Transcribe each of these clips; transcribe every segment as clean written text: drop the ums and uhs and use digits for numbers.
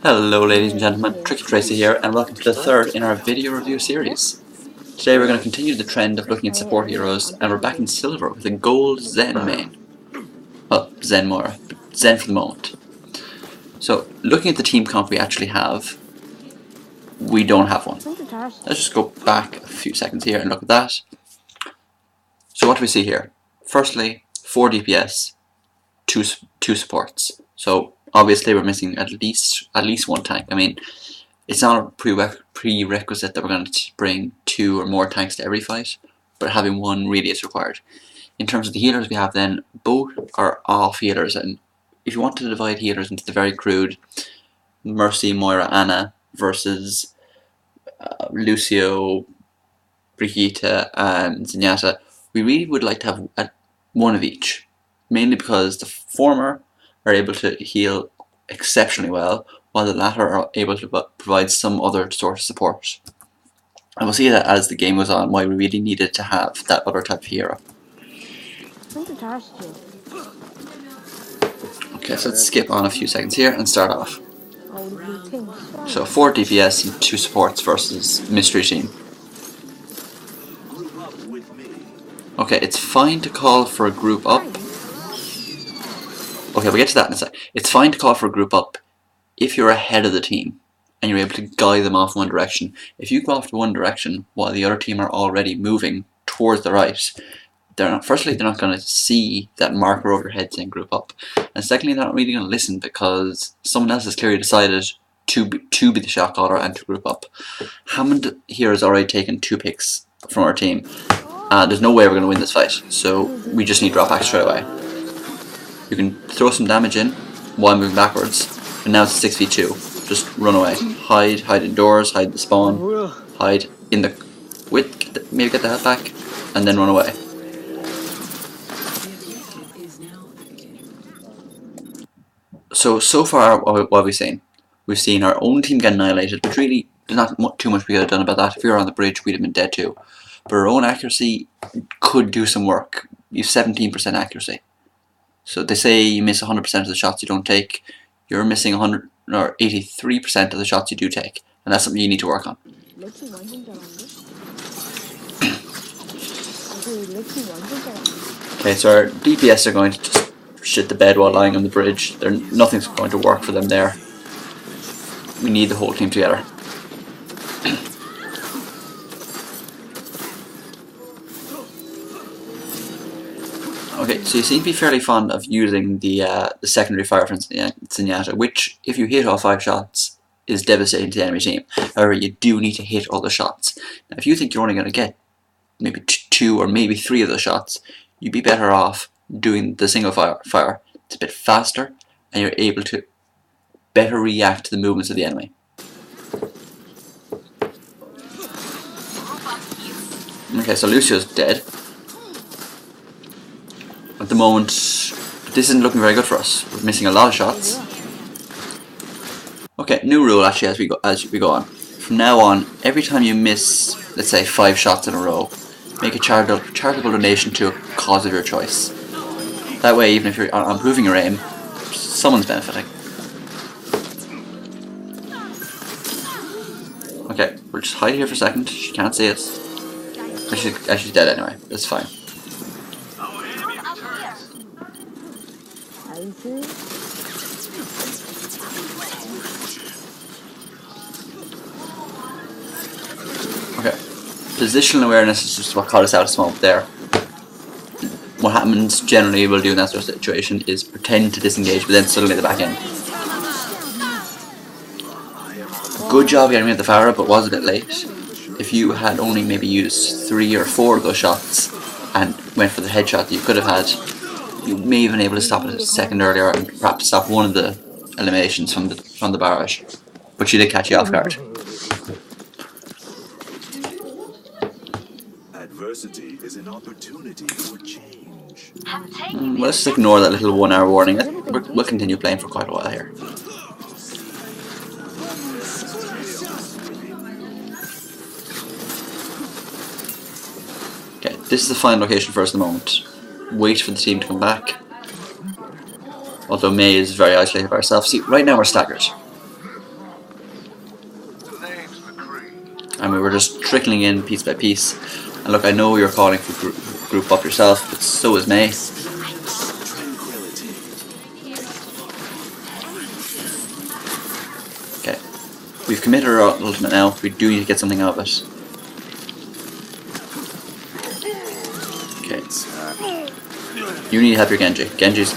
Hello ladies and gentlemen, Tricky Tracy here and welcome to the third in our video review series. Today we're going to continue the trend of looking at support heroes and we're back in silver with a gold Zen main. Well, Zen Moira, but Zen for the moment. So looking at the team comp we actually have, we don't have one. Let's just go back a few seconds here and look at that. So what do we see here? Firstly, 4 DPS, 2 supports. So obviously we're missing at least one tank. I mean, it's not a prerequisite that we're going to bring 2 or more tanks to every fight, but having one really is required. In terms of the healers we have then, both are off healers, and if you want to divide healers into the very crude Mercy, Moira, Ana versus Lucio, Brigitte and Zenyatta, we really would like to have one of each, mainly because the former are able to heal exceptionally well, while the latter are able to provide some other sort of support. And we'll see that as the game goes on why we really needed to have that other type of hero. Okay, so let's skip on a few seconds here and start off. So 4 DPS and 2 supports versus Mystery Team. Okay, it's fine to call for a group up. Okay, we'll get to that in a sec. It's fine to call for a group up if you're ahead of the team and you're able to guide them off one direction. If you go off to one direction while the other team are already moving towards the right, firstly, they're not going to see that marker over their head saying group up, and secondly, they're not really going to listen because someone else has clearly decided to be the shot caller and to group up. Hammond here has already taken 2 picks from our team. There's no way we're going to win this fight, so we just need drop back straight away. You can throw some damage in while moving backwards, and now it's 6v2. Just run away. Hide indoors, hide the spawn, hide in the maybe get the health back, and then run away. So far, what have we seen? We've seen our own team get annihilated, which really, there's not too much we could have done about that. If we were on the bridge, we'd have been dead too. But our own accuracy could do some work. You have 17% accuracy. So they say you miss 100% of the shots you don't take. You're missing 100 or 83% of the shots you do take, and that's something you need to work on. Okay, so our DPS are going to just shit the bed while lying on the bridge. Nothing's going to work for them there. We need the whole team together. Okay, so you seem to be fairly fond of using the secondary fire from Zenyatta, which, if you hit all 5 shots, is devastating to the enemy team. However, you do need to hit all the shots. Now, if you think you're only going to get maybe 2 or maybe 3 of the shots, you'd be better off doing the single fire. It's a bit faster, and you're able to better react to the movements of the enemy. Okay, so Lucio's dead. At the moment, this isn't looking very good for us. We're missing a lot of shots. Okay, new rule actually as we go on. From now on, every time you miss, let's say 5 shots in a row, make a charitable donation to a cause of your choice. That way, even if you're improving your aim, someone's benefiting. Okay, we'll just hide here for a second. She can't see us. She's dead anyway. That's fine. Okay, positional awareness is just what caught us out a moment there. What happens generally we'll do in that sort of situation is pretend to disengage, but then suddenly the back end. Good job getting rid of the Farah, but was a bit late. If you had only maybe used 3 or 4 of those shots and went for the headshot that you could have had, you may have been able to stop it a second earlier and perhaps stop one of the eliminations from the barrage. But she did catch you off guard. Adversity is an opportunity for change. Let's just ignore that little 1 hour warning. We'll continue playing for quite a while here. Okay, this is the final location for us at the moment. Wait for the team to come back. Although May is very isolated by herself. See, right now we're staggered. and we were just trickling in piece by piece. And look, I know you're calling for group up yourself, but so is May. Okay, we've committed our ultimate now. We do need to get something out of it. Okay, you need to help your Genji. Genji's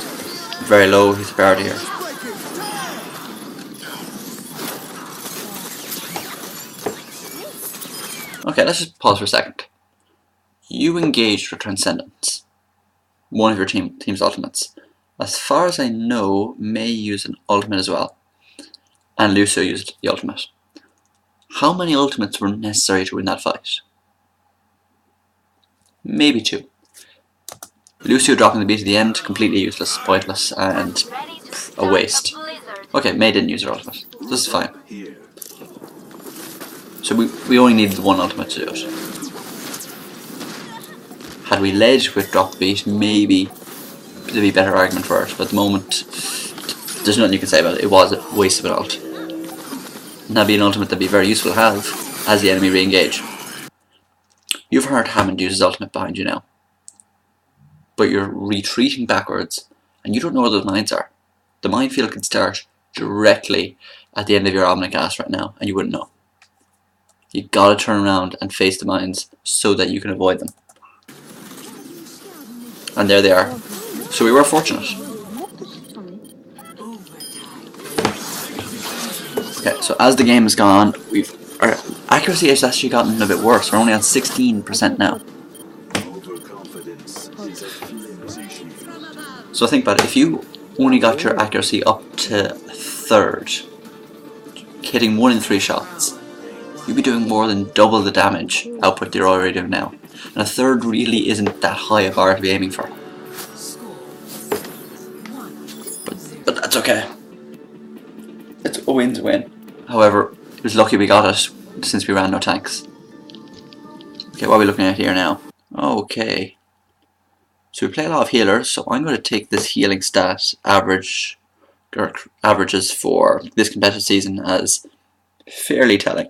very low, he's a priority here. Okay, let's just pause for a second. You engaged for Transcendence, one of your team's ultimates. As far as I know, May used an ultimate as well, and Lucio used the ultimate. How many ultimates were necessary to win that fight? Maybe 2. Lucio dropping the beat at the end, completely useless, pointless, and a waste. Okay, May didn't use her ultimate. This is fine. So we only needed one ultimate to do it. Had we led with drop the beat, maybe there'd be a better argument for it, but at the moment, there's nothing you can say about it. It was a waste of an ult. And that'd be an ultimate that'd be very useful to have as the enemy re-engage. You've heard Hammond use his ultimate behind you now, but you're retreating backwards and you don't know where those mines are. The minefield could start directly at the end of your Omnic Gas right now and you wouldn't know. You gotta turn around and face the mines so that you can avoid them. And there they are. So we were fortunate. Okay, so as the game has gone, our accuracy has actually gotten a bit worse. We're only on 16% now. So think about it, if you only got your accuracy up to 3rd, hitting 1 in 3 shots, you'd be doing more than double the damage output you're already doing now. And a 3rd really isn't that high a bar to be aiming for. But that's okay. It's a win's a win. However, it was lucky we got it since we ran no tanks. Okay, what are we looking at here now? Okay. So we play a lot of healers, so I'm going to take this healing stat averages for this competitive season as fairly telling.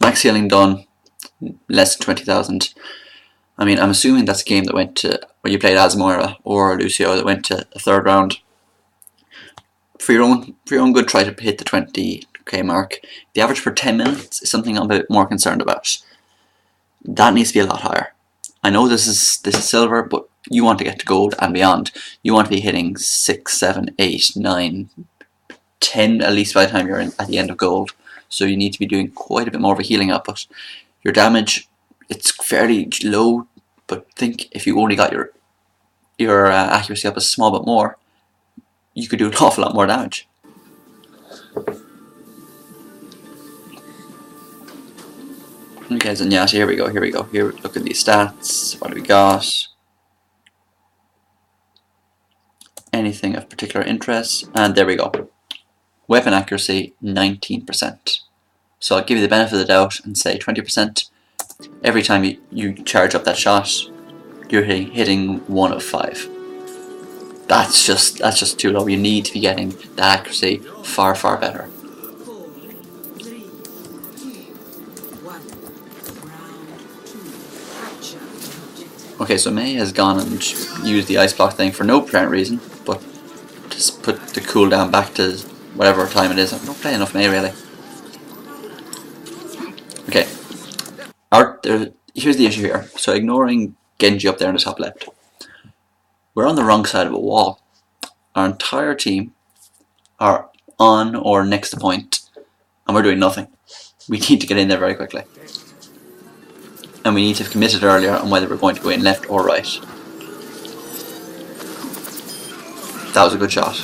Max healing done, less than 20,000. I mean, I'm assuming that's a game that went to, where you played as Moira or Lucio, that went to a 3rd round. For your own good, try to hit the 20k mark. The average per 10 minutes is something I'm a bit more concerned about. That needs to be a lot higher. I know this is silver, but you want to get to gold and beyond. You want to be hitting 6, 7, 8, 9, 10 at least by the time you're at the end of gold. So you need to be doing quite a bit more of a healing output. Your damage, it's fairly low, but think if you only got your accuracy up a small bit more, you could do an awful lot more damage. Okay, Zenyatta, here we go. Here, look at these stats. What do we got? Anything of particular interest? And there we go. Weapon accuracy, 19%. So I'll give you the benefit of the doubt and say 20%. Every time you charge up that shot, you're hitting 1 of 5. That's just too low. You need to be getting the accuracy far, far better. Okay, so May has gone and used the ice block thing for no apparent reason, but just put the cooldown back to whatever time it is. I don't play enough May really. Okay, here's the issue here. So ignoring Genji up there in the top left, we're on the wrong side of a wall. Our entire team are on or next to point, and we're doing nothing. We need to get in there very quickly. And we need to have committed earlier on whether we're going to go in left or right. That was a good shot.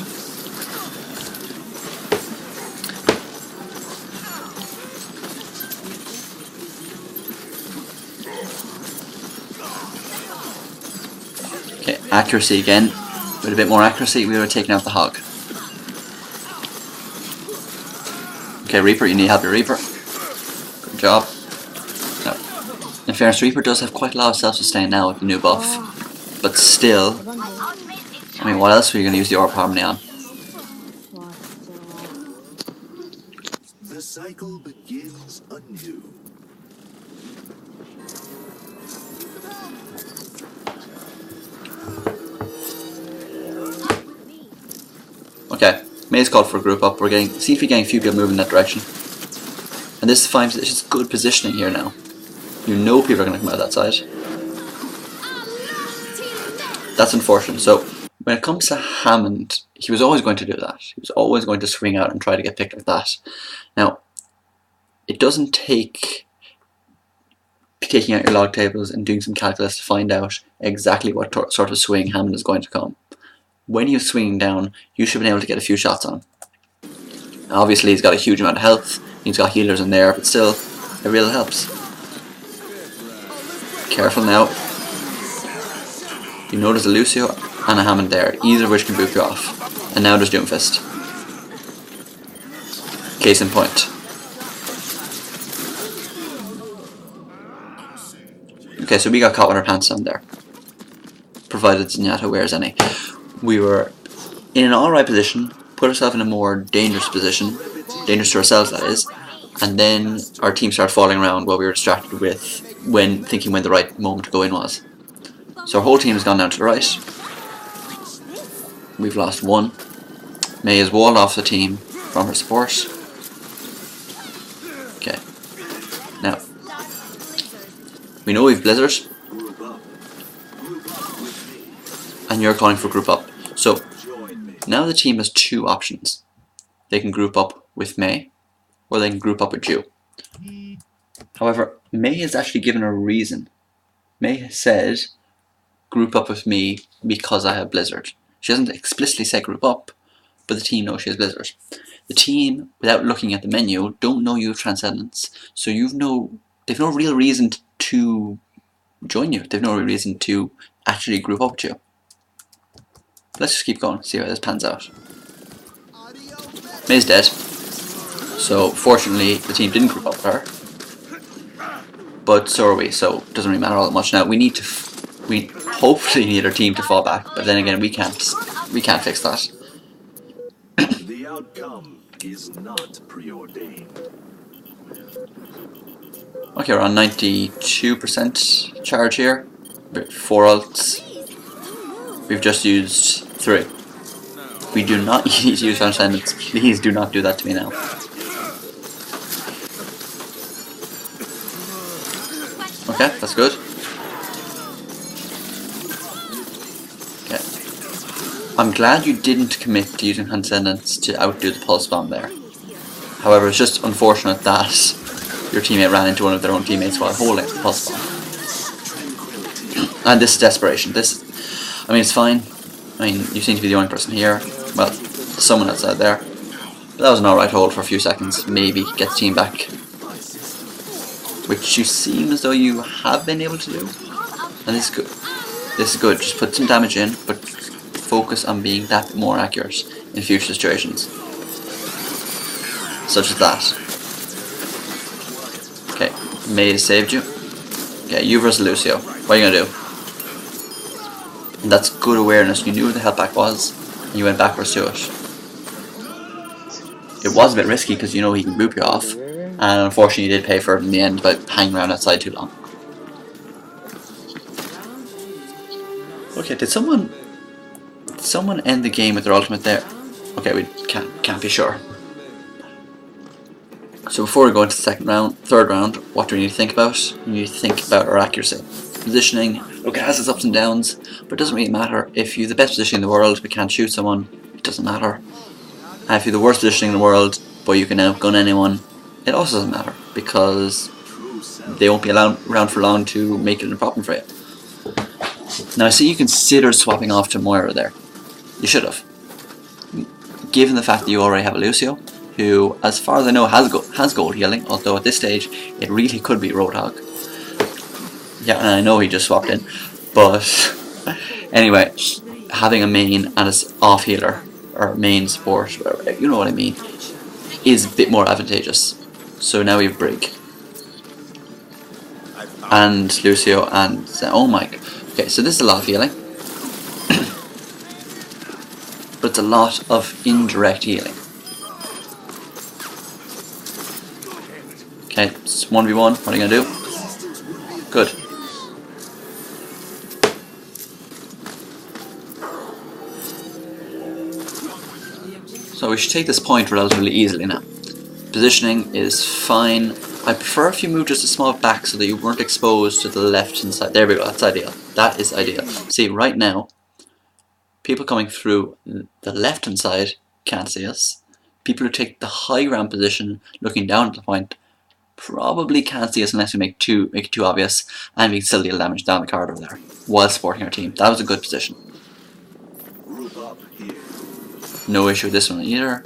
Okay, accuracy again. With a bit more accuracy, we would have taken out the hog. Okay, Reaper, you need to help your Reaper. Good job. No. In fairness, Reaper does have quite a lot of self-sustain now with the new buff. But still, I mean, what else were you going to use the Orb Harmony on? cycle begins anew. Okay, May's called for a group up. Seem to be getting a few people moving in that direction. And this is fine position. It's good positioning here now. You know people are going to come out of that side. That's unfortunate. So when it comes to Hammond, he was always going to do that. He was always going to swing out and try to get picked like that. Now, it doesn't take taking out your log tables and doing some calculus to find out exactly what sort of swing Hammond is going to come. When he was swinging down, you should have been able to get a few shots on him. Now, obviously, he's got a huge amount of health. He's got healers in there, but still, it really helps. Careful now. You notice a Lucio and a Hammond there, either of which can boop you off. And now there's Doomfist. Case in point. Okay, so we got caught with our pants down there. Provided Zenyatta wears any. We were in an alright position, put ourselves in a more dangerous position, dangerous to ourselves that is, and then our team started falling around while we were distracted with thinking when the right moment to go in was. So our whole team has gone down to the right. We've lost one. May has walled off the team from her support. Okay. Now, we know we've Blizzard, and you're calling for group up. So now the team has two options. They can group up with May, or they can group up with you. However, May has actually given a reason. May has said, group up with me because I have Blizzard. She doesn't explicitly say group up, but the team knows she has Blizzard. The team, without looking at the menu, don't know you have Transcendence, so they've no real reason to join you. They've no real reason to actually group up with you. Let's just keep going, see how this pans out. May's dead, so fortunately the team didn't group up with her. But so are we, so it doesn't really matter all that much now. We hopefully need our team to fall back, but then again we can't fix that. The outcome is not preordained. Okay, we're on 92% charge here. 4 ults. We've just used 3. We do not need to use Transcendence. Please do not do that to me now. Okay, that's good. Okay. I'm glad you didn't commit to using Transcendence to outdo the Pulse Bomb there. However, it's just unfortunate that your teammate ran into one of their own teammates while holding the Pulse Bomb. And this is desperation. I mean, it's fine. I mean, you seem to be the only person here. Well, someone outside there. But that was an alright hold for a few seconds. Maybe get the team back. Which you seem as though you have been able to do. And this is good. This is good. Just put some damage in, but focus on being that bit more accurate in future situations. Such as that. Okay, May has saved you. Okay, you versus Lucio. What are you gonna do? And that's good awareness. You knew where the help back was, and you went backwards to it. It was a bit risky because you know he can boop you off, and unfortunately you did pay for it in the end by hanging around outside too long. Okay, did someone end the game with their ultimate there? Okay, we can't be sure. So before we go into the third round, what do we need to think about? We need to think about our accuracy. Positioning, look, it has its ups and downs, but it doesn't really matter. If you're the best position in the world but can't shoot someone, it doesn't matter. And if you're the worst position in the world but you can outgun anyone, it also doesn't matter, because they won't be around for long to make it a problem for you. Now I see you considered swapping off to Moira there. You should have. Given the fact that you already have a Lucio, who, as far as I know, has gold healing, although at this stage it really could be Roadhog. Yeah, and I know he just swapped in, but anyway, having a main and an off healer, or main support, whatever, you know what I mean, is a bit more advantageous. So now we have Brig. And Lucio and... oh my... okay, so this is a lot of healing. But it's a lot of indirect healing. Okay, it's 1v1. What are you gonna do? Good. So we should take this point relatively easily now. Positioning is fine. I prefer if you move just a small back so that you weren't exposed to the left hand side. There we go, that's ideal. That is ideal. See, right now, people coming through the left hand side can't see us. People who take the high ground position looking down at the point probably can't see us unless we make it too obvious, and we can still deal damage down the corridor there while supporting our team. That was a good position. No issue with this one either.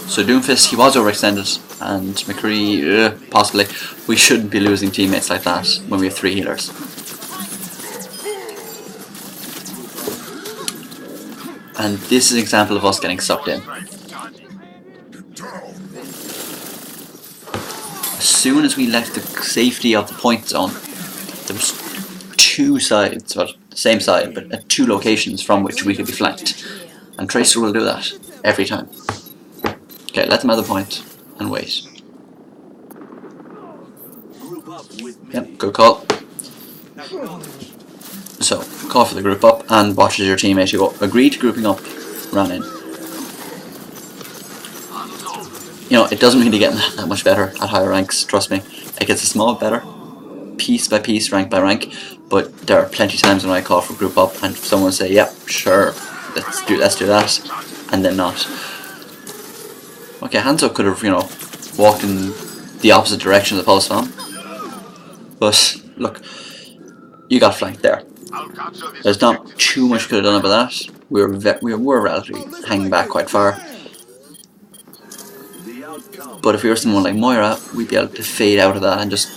So Doomfist, he was overextended, and McCree, possibly. We shouldn't be losing teammates like that when we have 3 healers. And this is an example of us getting sucked in. As soon as we left the safety of the point zone, there was 2 sides, well, the same side, but at 2 locations from which we could be flanked. And Tracer will do that every time. Okay, let them have the point and wait. Yep, good call. So, call for the group up and watch as your teammate who agreed to grouping up ran in. You know, it doesn't really get that much better at higher ranks, trust me. It gets a small better, piece by piece, rank by rank, but there are plenty of times when I call for group up and someone will say, yep, sure, let's do that, and then not. Okay, Hanzo could have, you know, walked in the opposite direction of the pulse bomb. But, look, you got flanked there. There's not too much could have done about that. We were relatively hanging back quite far. But if we were someone like Moira, we'd be able to fade out of that and just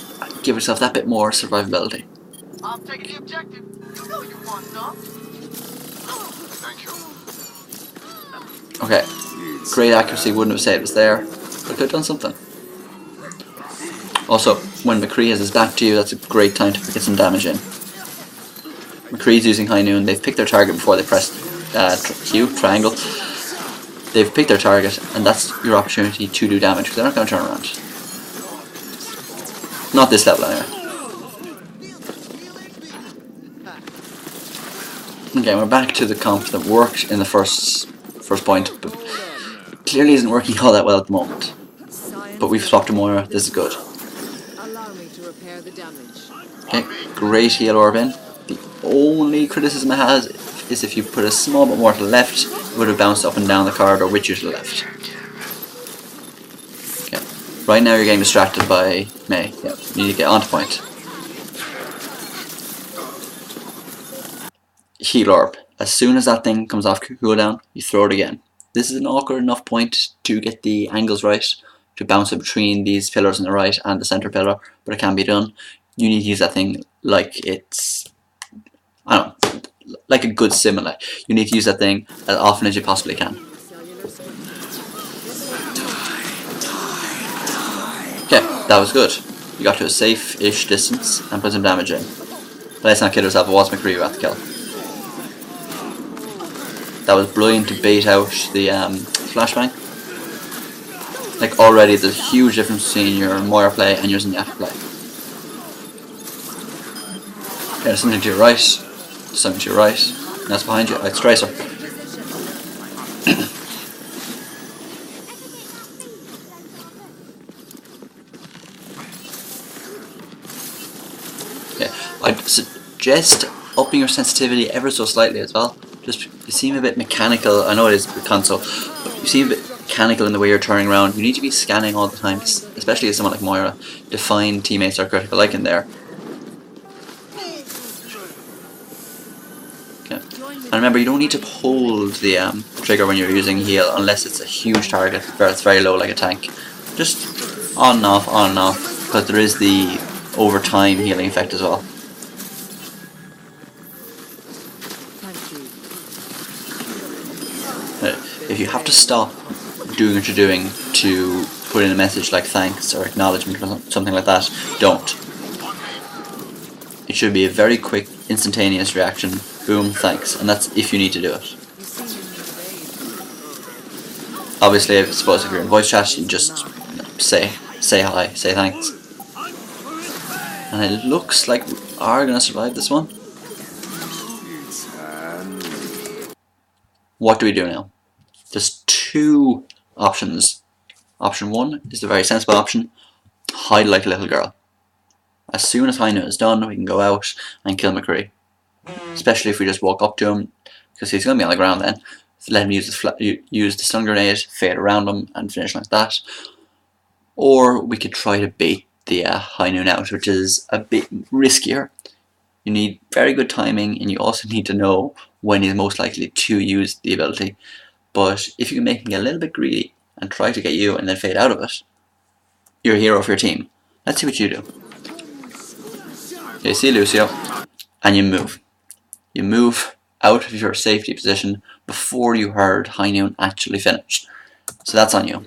give ourselves that bit more survivability. I'm taking the objective. You know you want some. Thank you. Okay. Great accuracy wouldn't have saved us there, but could have done something. Also, when McCree has his back to you, that's a great time to get some damage in. McCree's using High Noon. They've picked their target before they pressed Q, triangle. They've picked their target, and that's your opportunity to do damage, because they're not going to turn around. Not this level, anyway. Okay, we're back to the comp that worked in the first point, but clearly isn't working all that well at the moment. But we've swapped to Moira. This is good. Okay, great heal orb in. The only criticism it has is if you put a small bit more to the left, it would have bounced up and down the corridor with you to the left. Okay, right now you're getting distracted by May. Yeah, you need to get onto point. Heal orb. As soon as that thing comes off cooldown, you throw it again. This is an awkward enough point to get the angles right, to bounce it between these pillars on the right and the center pillar, but it can be done. You need to use that thing like it's, I don't know, like a good simile. You need to use that thing as often as you possibly can. Okay, that was good. You got to a safe-ish distance and put some damage in. But let's not kid ourselves, it was McCree who got the kill. That was brilliant to bait out the flashbang. Like already there's a huge difference between your Moira play and your Zenyatta play. Okay, there's something to your right, there's something to your right, and that's behind you, it's Tracer. Okay, I'd suggest upping your sensitivity ever so slightly as well. Just, you seem a bit mechanical. I know it is with console, but you seem a bit mechanical in the way you're turning around. You need to be scanning all the time, especially as someone like Moira, to find teammates that are critical, like in there. Okay. And remember, you don't need to hold the trigger when you're using heal unless it's a huge target where it's very low, like a tank. Just on and off, because there is the over time healing effect as well. If you have to stop doing what you're doing to put in a message like thanks or acknowledgement or something like that, don't. It should be a very quick, instantaneous reaction. Boom, thanks. And that's if you need to do it. Obviously, I suppose if you're in voice chat, you just say hi, say thanks. And it looks like we are going to survive this one. What do we do now? There's two options. Option one is the very sensible option. Hide like a little girl. As soon as High Noon is done, we can go out and kill McCree. Especially if we just walk up to him, because he's going to be on the ground then. So let him use the stun grenade, fade around him, and finish like that. Or we could try to bait the High Noon out, which is a bit riskier. You need very good timing, and you also need to know when he's most likely to use the ability. But if you can make him get a little bit greedy and try to get you and then fade out of it, you're a hero for your team. Let's see what you do. You see Lucio, and you move. You move out of your safety position before you heard High Noon actually finish. So that's on you.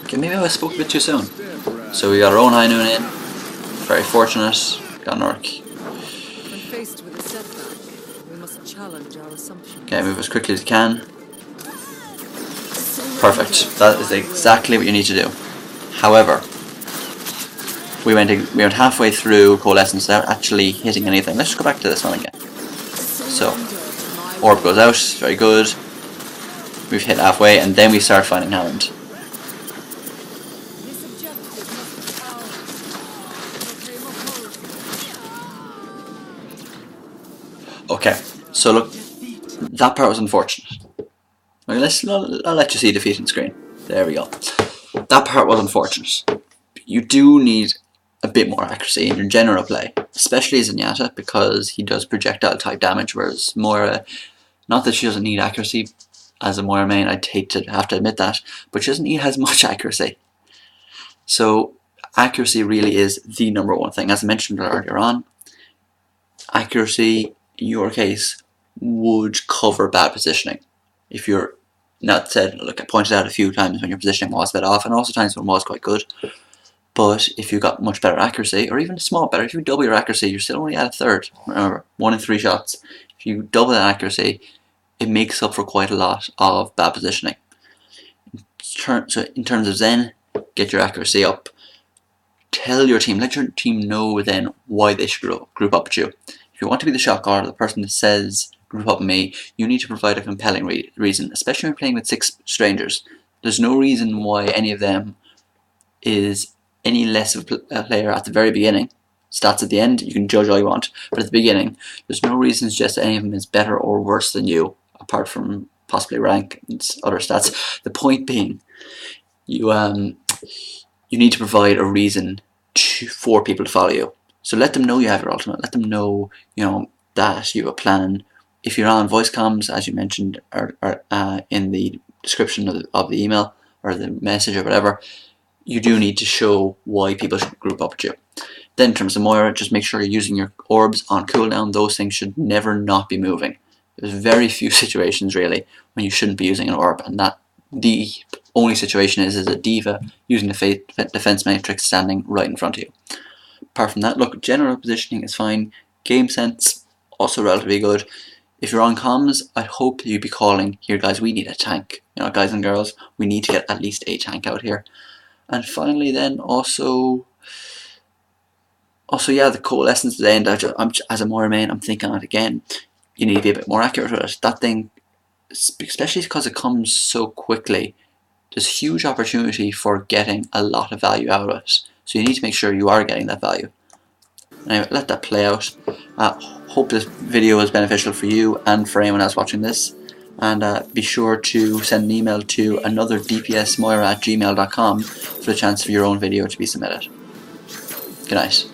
Okay, maybe I spoke a bit too soon. So we got our own High Noon in. Very fortunate. Got an orc. When faced with a setback, we must challenge our assumptions. Okay, move as quickly as you can. Perfect. That is exactly what you need to do. However, we went halfway through Coalescence without actually hitting anything. Let's just go back to this one again. So, orb goes out, very good. We've hit halfway, and then we start finding Hammond. Okay, so look, that part was unfortunate. I'll let you see defeating screen. There we go. That part was unfortunate. You do need a bit more accuracy in your general play, especially Zenyatta, because he does projectile type damage, whereas Moira, not that she doesn't need accuracy as a Moira main, I'd hate to have to admit that, but she doesn't need as much accuracy. So accuracy really is the number one thing. As I mentioned earlier on, accuracy in your case would cover bad positioning. If you're not said, look, I pointed out a few times when your positioning was a bit off, and also times when it was quite good. But if you got much better accuracy, or even small better, if you double your accuracy, you're still only at a third. Remember, 1 in 3 shots. If you double that accuracy, it makes up for quite a lot of bad positioning. So in terms of Zen, get your accuracy up. Tell your team, let your team know then why they should group up with you. If you want to be the shot caller, the person that says group up with me, you need to provide a compelling reason, especially when you're playing with 6 strangers. There's no reason why any of them is any less of a player at the very beginning. Stats at the end, you can judge all you want, but at the beginning, there's no reason to suggest that any of them is better or worse than you, apart from possibly rank and other stats. The point being, you need to provide a reason for people to follow you. So let them know you have your ultimate. Let them know, that you have a plan. If you're on voice comms, as you mentioned, or in the description of the email or the message or whatever, you do need to show why people should group up with you. Then in terms of Moira, just make sure you're using your orbs on cooldown. Those things should never not be moving. There's very few situations really when you shouldn't be using an orb, and that the only situation is a diva using the defense matrix standing right in front of you. Apart from that, look, general positioning is fine. Game sense, also relatively good. If you're on comms, I hope that you'd be calling, here guys, we need a tank. Guys and girls, we need to get at least a tank out here. And finally then, also yeah, the Coalescence at the end, as a Moira main, I'm thinking on it again. You need to be a bit more accurate with it. That thing, especially because it comes so quickly, there's huge opportunity for getting a lot of value out of it. So you need to make sure you are getting that value. Anyway, let that play out. Hope this video is beneficial for you and for anyone else watching this. And be sure to send an email to anotherdpsmoira@gmail.com for the chance for your own video to be submitted. Good night.